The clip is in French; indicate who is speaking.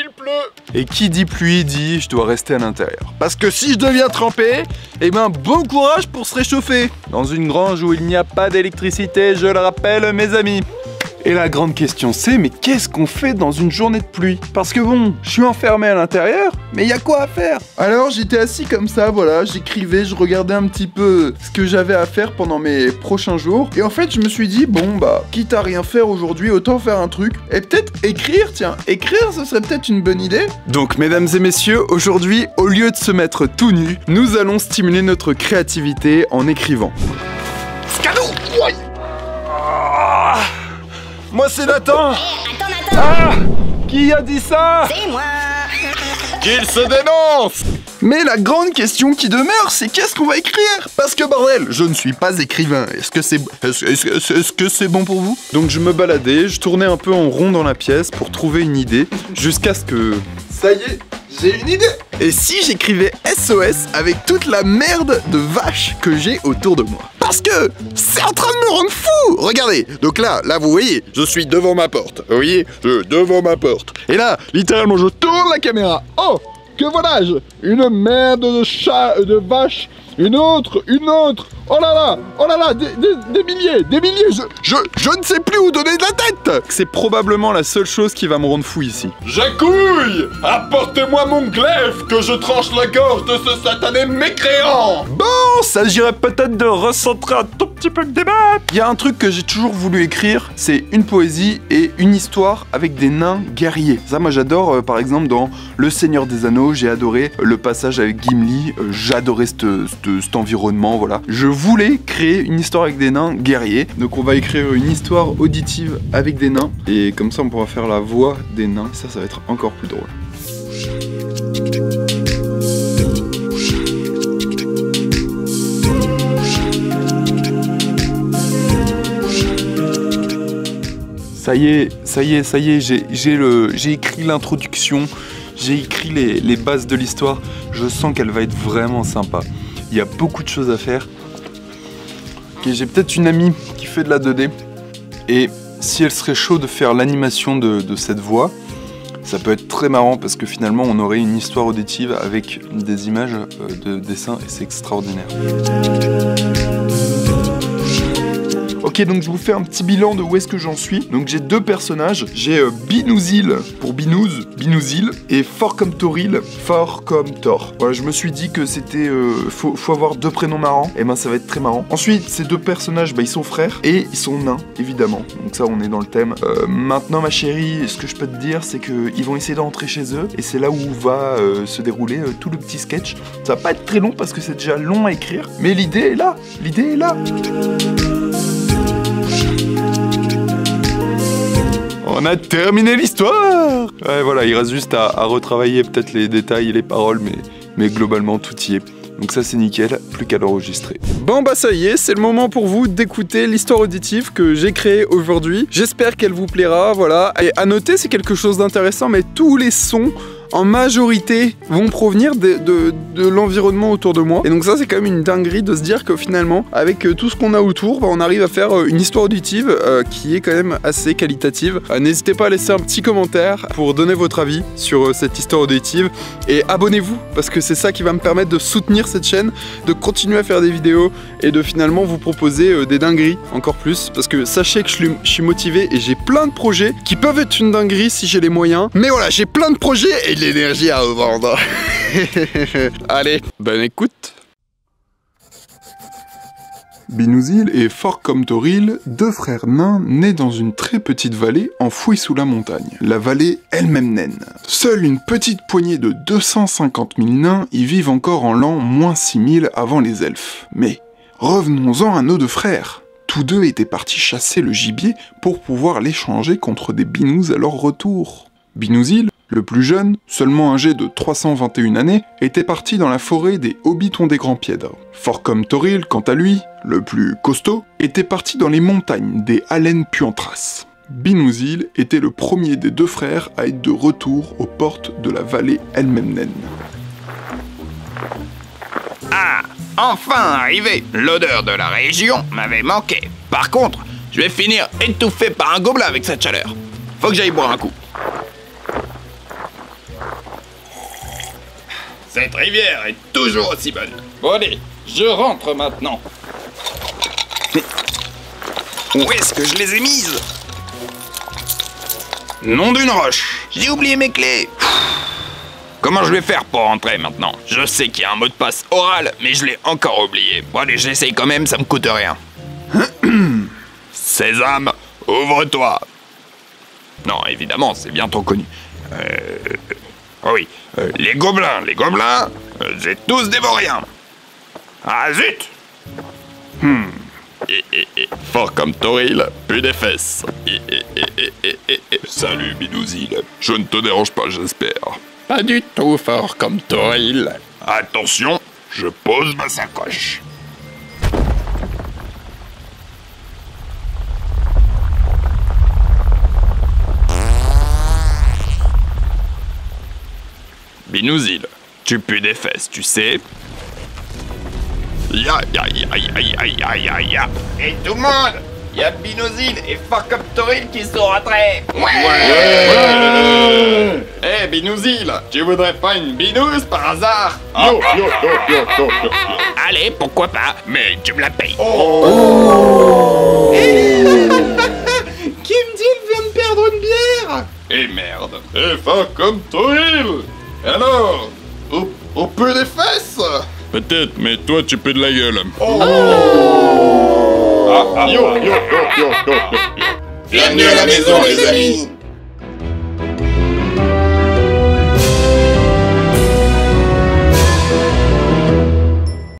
Speaker 1: il pleut. Et qui dit pluie dit je dois rester à l'intérieur. Parce que si je deviens trempé, eh ben bon courage pour se réchauffer. Dans une grange où il n'y a pas d'électricité, je le rappelle mes amis. Et la grande question c'est, mais qu'est-ce qu'on fait dans une journée de pluie? Parce que bon, je suis enfermé à l'intérieur, mais il y a quoi à faire? Alors j'étais assis comme ça, voilà, j'écrivais, je regardais un petit peu ce que j'avais à faire pendant mes prochains jours. Et en fait, je me suis dit, bon bah, quitte à rien faire aujourd'hui, autant faire un truc. Et peut-être écrire, tiens, écrire, ce serait peut-être une bonne idée. Donc mesdames et messieurs, aujourd'hui, au lieu de se mettre tout nu, nous allons stimuler notre créativité en écrivant. Cadeau! Ouais. Moi c'est Nathan.
Speaker 2: Attends.
Speaker 1: Ah! Qui a dit ça?
Speaker 2: C'est moi.
Speaker 1: Qu'il se dénonce! Mais la grande question qui demeure, c'est qu'est-ce qu'on va écrire? Parce que bordel, je ne suis pas écrivain. Est-ce que c'est bon pour vous? Donc je me baladais, je tournais un peu en rond dans la pièce pour trouver une idée, jusqu'à ce que... Ça y est, j'ai une idée! Et si j'écrivais SOS avec toute la merde de vaches que j'ai autour de moi? Parce que c'est en train de me rendre fou! Regardez, donc là, vous voyez, je suis devant ma porte. Vous voyez, devant ma porte. Et là, littéralement, je tourne la caméra. Oh! Que voilà-je? Une merde de chat, de vache, une autre, oh là là, des milliers, je ne sais plus où donner de la tête. C'est probablement la seule chose qui va me rendre fou ici. Jacouille, apportez-moi mon glaive que je tranche la gorge de ce satané mécréant. Bon, s'agirait peut-être de recentrer un tout petit peu le débat. Il y a un truc que j'ai toujours voulu écrire, c'est une poésie et une histoire avec des nains guerriers. Ça, moi j'adore, par exemple, dans Le Seigneur des Anneaux, j'ai adoré le passage avec Gimli, j'adorais cet environnement, voilà. Je voulais créer une histoire avec des nains guerriers, donc on va écrire une histoire auditive avec des nains, et comme ça on pourra faire la voix des nains, ça va être encore plus drôle. Ça y est, j'ai écrit l'introduction, j'ai écrit les bases de l'histoire, je sens qu'elle va être vraiment sympa. Il y a beaucoup de choses à faire. Ok, j'ai peut-être une amie qui fait de la 2D, et si elle serait chaude de faire l'animation de cette voix, ça peut être très marrant parce que finalement on aurait une histoire auditive avec des images de dessin et c'est extraordinaire. Ok, donc je vous fais un petit bilan de où est-ce que j'en suis. Donc j'ai deux personnages, j'ai Binouzil pour Binouzil, et Fort comme Toril, Fort comme Thor. Voilà, je me suis dit que c'était... faut avoir deux prénoms marrants, et ben ça va être très marrant. Ensuite, ces deux personnages, bah, ils sont frères, et ils sont nains, évidemment. Donc ça, on est dans le thème. Maintenant, ma chérie, ce que je peux te dire, c'est qu'ils vont essayer de rentrer chez eux, et c'est là où va se dérouler tout le petit sketch. Ça va pas être très long, parce que c'est déjà long à écrire, mais l'idée est là, l'idée est là. On a terminé l'histoire. Ouais, voilà, il reste juste à retravailler peut-être les détails et les paroles, mais globalement tout y est. Donc ça c'est nickel, plus qu'à l'enregistrer. Bon bah ça y est, c'est le moment pour vous d'écouter l'histoire auditive que j'ai créée aujourd'hui. J'espère qu'elle vous plaira, voilà. Et à noter, c'est quelque chose d'intéressant, mais tous les sons en majorité vont provenir de l'environnement autour de moi. Et donc ça c'est quand même une dinguerie de se dire que finalement avec tout ce qu'on a autour, bah, on arrive à faire une histoire auditive qui est quand même assez qualitative. N'hésitez pas à laisser un petit commentaire pour donner votre avis sur cette histoire auditive. Et abonnez-vous parce que c'est ça qui va me permettre de soutenir cette chaîne, de continuer à faire des vidéos et de finalement vous proposer des dingueries encore plus. Parce que sachez que je suis motivé et j'ai plein de projets qui peuvent être une dinguerie si j'ai les moyens. Mais voilà, j'ai plein de projets et de l'énergie à revendre. Allez, bonne écoute. Binouzil et Fort comme Toril, deux frères nains nés dans une très petite vallée enfouie sous la montagne. La vallée elle-même naine. Seule une petite poignée de 250 000 nains y vivent encore en l'an -6000 avant les elfes. Mais revenons-en à nos deux frères. Tous deux étaient partis chasser le gibier pour pouvoir l'échanger contre des binous à leur retour. Binouzil, le plus jeune, seulement âgé de 321 années, était parti dans la forêt des Hobitons des Grands-Pièdres. Fort comme Toril, quant à lui, le plus costaud, était parti dans les montagnes des Haleines Puantras. Binouzil était le premier des deux frères à être de retour aux portes de la vallée elle-même naine.
Speaker 3: Ah, enfin arrivé! L'odeur de la région m'avait manqué. Par contre, je vais finir étouffé par un gobelin avec cette chaleur. Faut que j'aille boire un coup. Cette rivière est toujours aussi bonne.
Speaker 2: Bon allez, je rentre maintenant.
Speaker 3: Où est-ce que je les ai mises? Nom d'une roche. J'ai oublié mes clés. Comment je vais faire pour rentrer maintenant? Je sais qu'il y a un mot de passe oral, mais je l'ai encore oublié. Bon allez, j'essaye quand même, ça me coûte rien. Sésame, ouvre-toi. Non, évidemment, c'est bien trop connu. Oh oui, les gobelins, j'ai tous des vauriens. Ah zut!
Speaker 2: Fort comme Toril, plus des fesses. Salut Binouzil, je ne te dérange pas, j'espère. Pas du tout fort comme Toril.
Speaker 3: Attention, je pose ma sacoche.
Speaker 2: Binouzil, tu pues des fesses, tu sais. Ya.
Speaker 3: Et tout le monde, il y a Binozil et Fort comme Toril qui sont rentrés.
Speaker 2: Eh Binouzil, tu voudrais pas une binouse par hasard?
Speaker 3: Allez, pourquoi pas, mais tu me la payes.
Speaker 1: Kimdil vient de perdre une bière.
Speaker 2: Eh merde. Eh fort comme Toril. Alors, on peut des fesses? Peut-être, mais toi tu peux de la gueule.
Speaker 3: Bienvenue à la maison, les amis.